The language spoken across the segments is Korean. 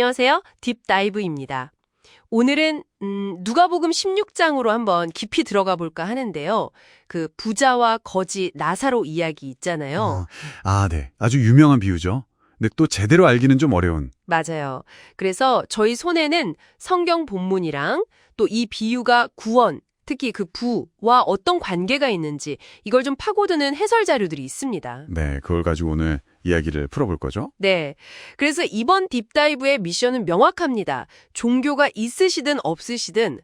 안녕하세요. 딥다이브입니다. 오늘은 누가복음 16장으로 한번 깊이 들어가 볼까 하는데요. 그 부자와 거지 나사로 이야기 있잖아요. 네. 아주 유명한 비유죠. 근데 또 제대로 알기는 좀 어려운. 맞아요. 그래서 저희 손에는 성경 본문이랑 또 이 비유가 구원, 특히 그 부와 어떤 관계가 있는지 이걸 좀 파고드는 해설 자료들이 있습니다. 네, 그걸 가지고 오늘 이야기를 풀어볼 거죠. 네. 그래서 이번 딥다이브의 미션은 명확합니다. 종교가 있으시든 없으시든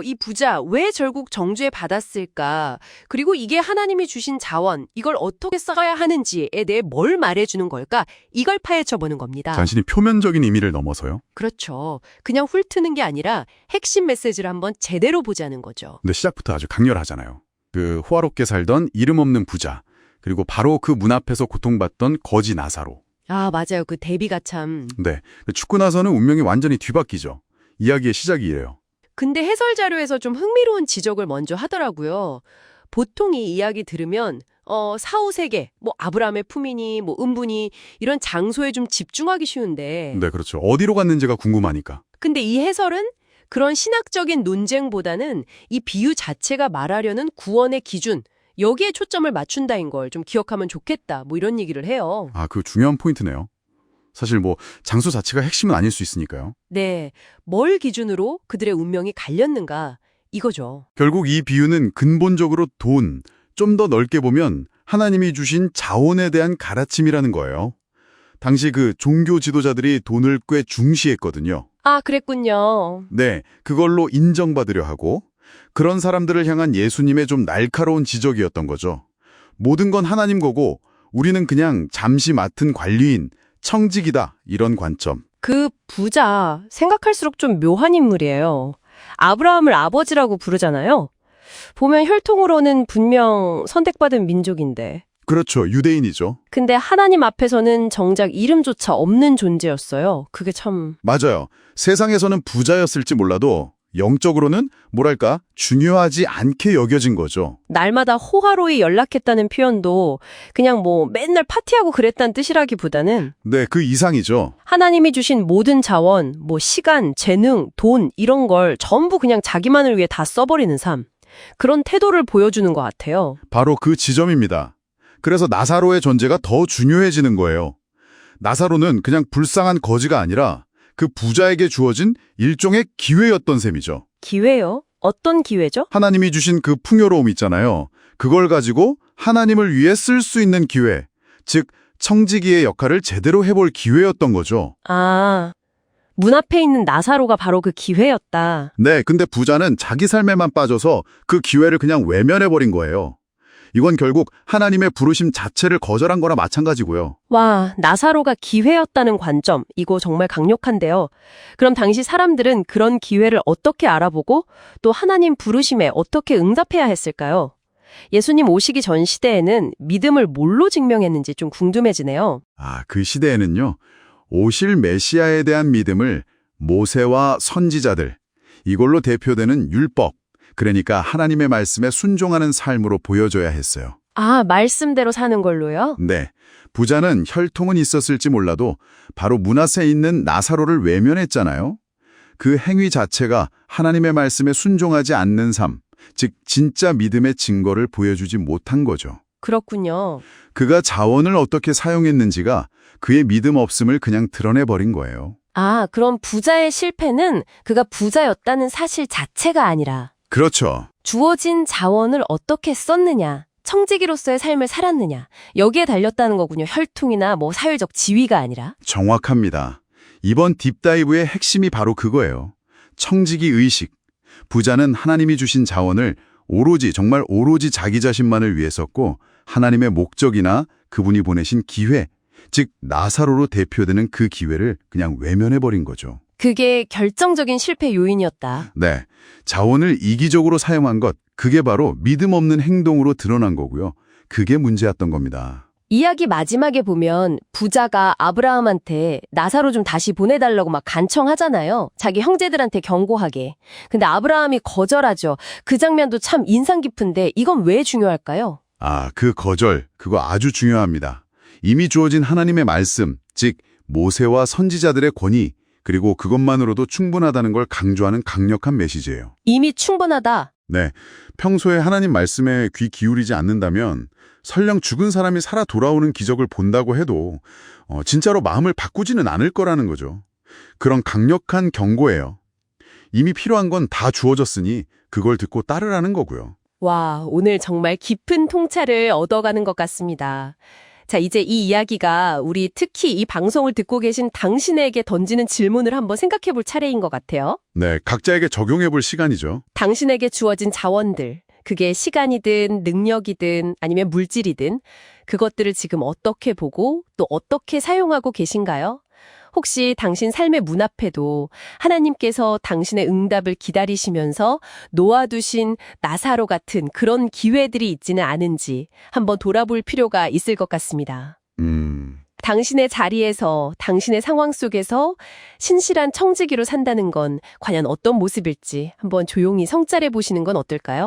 이 부자 왜 결국 정죄 받았을까? 그리고 이게 하나님이 주신 자원, 이걸 어떻게 써야 하는지에 대해 뭘 말해주는 걸까? 이걸 파헤쳐보는 겁니다. 단순히 표면적인 의미를 넘어서요. 그렇죠. 그냥 훑트는 게 아니라 핵심 메시지를 한번 제대로 보자는 거죠. 근데 시작부터 아주 강렬하잖아요. 그 호화롭게 살던 이름 없는 부자, 그리고 바로 그 문 앞에서 고통받던 거지 나사로. 아, 맞아요. 그 대비가 참. 네, 죽고 나서는 운명이 완전히 뒤바뀌죠. 이야기의 시작이 이래요. 근데 해설 자료에서 좀 흥미로운 지적을 먼저 하더라고요. 보통 이 이야기 들으면 사후세계, 뭐 아브라함의 품이니 뭐 음부니 이런 장소에 좀 집중하기 쉬운데 네, 그렇죠. 어디로 갔는지가 궁금하니까. 근데 이 해설은 그런 신학적인 논쟁보다는 이 비유 자체가 말하려는 구원의 기준, 여기에 초점을 맞춘다인 걸 좀 기억하면 좋겠다. 뭐 이런 얘기를 해요. 그 중요한 포인트네요. 사실 뭐 장소 자체가 핵심은 아닐 수 있으니까요. 네, 뭘 기준으로 그들의 운명이 갈렸는가 이거죠. 결국 이 비유는 근본적으로 돈, 좀 더 넓게 보면 하나님이 주신 자원에 대한 가르침이라는 거예요. 당시 그 종교 지도자들이 돈을 꽤 중시했거든요. 아, 그랬군요. 네, 그걸로 인정받으려 하고 그런 사람들을 향한 예수님의 좀 날카로운 지적이었던 거죠. 모든 건 하나님 거고 우리는 그냥 잠시 맡은 관리인, 청직이다 이런 관점. 그 부자 생각할수록 좀 묘한 인물이에요. 아브라함을 아버지라고 부르잖아요. 보면 혈통으로는 분명 선택받은 민족인데. 그렇죠, 유대인이죠. 근데 하나님 앞에서는 정작 이름조차 없는 존재였어요. 그게 참... 맞아요. 세상에서는 부자였을지 몰라도 영적으로는 뭐랄까 중요하지 않게 여겨진 거죠. 날마다 호화로이 연락했다는 표현도 그냥 뭐 맨날 파티하고 그랬다는 뜻이라기보다는 네, 그 이상이죠. 하나님이 주신 모든 자원, 뭐 시간, 재능, 돈 이런 걸 전부 그냥 자기만을 위해 다 써버리는 삶. 그런 태도를 보여주는 것 같아요. 바로 그 지점입니다. 그래서 나사로의 존재가 더 중요해지는 거예요. 나사로는 그냥 불쌍한 거지가 아니라 그 부자에게 주어진 일종의 기회였던 셈이죠. 기회요? 어떤 기회죠? 하나님이 주신 그 풍요로움 있잖아요. 그걸 가지고 하나님을 위해 쓸 수 있는 기회, 즉 청지기의 역할을 제대로 해볼 기회였던 거죠. 아, 문 앞에 있는 나사로가 바로 그 기회였다. 네, 근데 부자는 자기 삶에만 빠져서 그 기회를 그냥 외면해버린 거예요. 이건 결국 하나님의 부르심 자체를 거절한 거나 마찬가지고요. 와, 나사로가 기회였다는 관점, 이거 정말 강력한데요. 그럼 당시 사람들은 그런 기회를 어떻게 알아보고 또 하나님 부르심에 어떻게 응답해야 했을까요? 예수님 오시기 전 시대에는 믿음을 뭘로 증명했는지 좀 궁금해지네요. 그 시대에는요, 오실 메시아에 대한 믿음을 모세와 선지자들, 이걸로 대표되는 율법, 그러니까 하나님의 말씀에 순종하는 삶으로 보여줘야 했어요. 아, 말씀대로 사는 걸로요? 네, 부자는 혈통은 있었을지 몰라도 바로 문 앞에 있는 나사로를 외면했잖아요. 그 행위 자체가 하나님의 말씀에 순종하지 않는 삶, 즉 진짜 믿음의 증거를 보여주지 못한 거죠. 그렇군요. 그가 자원을 어떻게 사용했는지가 그의 믿음 없음을 그냥 드러내버린 거예요. 아, 그럼 부자의 실패는 그가 부자였다는 사실 자체가 아니라 그렇죠. 주어진 자원을 어떻게 썼느냐, 청지기로서의 삶을 살았느냐, 여기에 달렸다는 거군요. 혈통이나 뭐 사회적 지위가 아니라. 정확합니다. 이번 딥다이브의 핵심이 바로 그거예요. 청지기 의식. 부자는 하나님이 주신 자원을 정말 오로지 자기 자신만을 위해 썼고 하나님의 목적이나 그분이 보내신 기회, 즉 나사로로 대표되는 그 기회를 그냥 외면해버린 거죠. 그게 결정적인 실패 요인이었다. 네, 자원을 이기적으로 사용한 것, 그게 바로 믿음 없는 행동으로 드러난 거고요. 그게 문제였던 겁니다. 이야기 마지막에 보면 부자가 아브라함한테 나사로 좀 다시 보내달라고 막 간청하잖아요. 자기 형제들한테 경고하게. 근데 아브라함이 거절하죠. 그 장면도 참 인상 깊은데 이건 왜 중요할까요? 그 거절, 그거 아주 중요합니다. 이미 주어진 하나님의 말씀, 즉 모세와 선지자들의 권위, 그리고 그것만으로도 충분하다는 걸 강조하는 강력한 메시지예요. 이미 충분하다. 네, 평소에 하나님 말씀에 귀 기울이지 않는다면 설령 죽은 사람이 살아 돌아오는 기적을 본다고 해도 진짜로 마음을 바꾸지는 않을 거라는 거죠. 그런 강력한 경고예요. 이미 필요한 건 다 주어졌으니 그걸 듣고 따르라는 거고요. 와, 오늘 정말 깊은 통찰을 얻어가는 것 같습니다. 자, 이제 이 이야기가 우리 특히 이 방송을 듣고 계신 당신에게 던지는 질문을 한번 생각해 볼 차례인 것 같아요. 네, 각자에게 적용해 볼 시간이죠. 당신에게 주어진 자원들, 그게 시간이든 능력이든 아니면 물질이든 그것들을 지금 어떻게 보고 또 어떻게 사용하고 계신가요? 혹시 당신 삶의 문 앞에도 하나님께서 당신의 응답을 기다리시면서 놓아두신 나사로 같은 그런 기회들이 있지는 않은지 한번 돌아볼 필요가 있을 것 같습니다. 당신의 자리에서, 당신의 상황 속에서 신실한 청지기로 산다는 건 과연 어떤 모습일지 한번 조용히 성찰해 보시는 건 어떨까요?